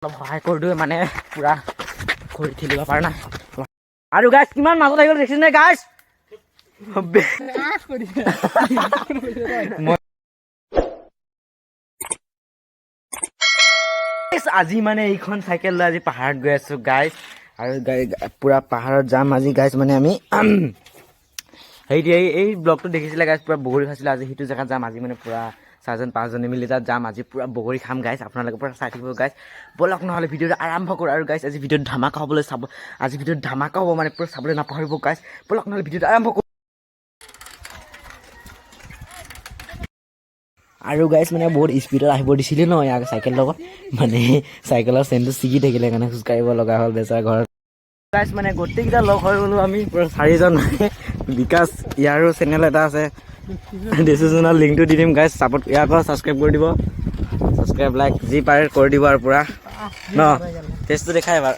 অলপ সহায় কৰি দিওঁ মানে পুৰা ঘূৰি খেলিব পৰা নাই আৰু গাইছ কিমান মাজত আহি গ'ল দেখিছেনে গাইছ আজি মানে এইখন চাইকেল লৈ আজি পাহাৰত গৈ আছো গাইছ আৰু পুৰা পাহাৰত যাম আজি গাইছ মানে আমি এই ব্লগটো দেখিছিলে গাইছ পুৰা বগৰী খাইছিলে আজি সেইটো জেগাত যাম আজি মানে পুৰা 4-5জনে মিলি তাত যাম আজি পুৰা বগৰী খাম গাইছ আপোনালোকে পুৰা চাই থাকিব গাইছ বলক নহ'লে ভিডিঅ'টো আৰম্ভ কৰোঁ আৰু গাইছ আজি ভিডিঅ'ত ধামাকা হ'বলৈ চাব আজি ভিডিঅ'ত ধামাকা হ'ব মানে পুৰা চাবলৈ নাপাহৰিব গাইছ বলক নহ'লে ভিডিঅ'টো আৰম্ভ কৰোঁ আৰু গাইছ মানে বহুত স্পীডত আহিব দিছিলে ন ইয়াক চাইকেল লগত মানে চাইকেলৰ চেইনটো ছিগি থাকিলে কাৰণে খোজকাঢ়িব লগা হ'ল বেচাৰ ঘৰত গাইছ মানে গোটেইকেইটা লগ হৈ গ'লোঁ আমি পুৰা 4জন বিকাশ ইয়াৰো চেনেল এটা আছে ডিছুজনৰ লিংকটো দি দিম গাইছ ছাপোৰ্ট ইয়াৰ পৰা ছাবস্ক্ৰাইব কৰি দিব ছাবস্ক্ৰাইব লাইক যি পাৰে কৰি দিব আৰু পুৰা ন টেষ্টটো দেখাই এবাৰ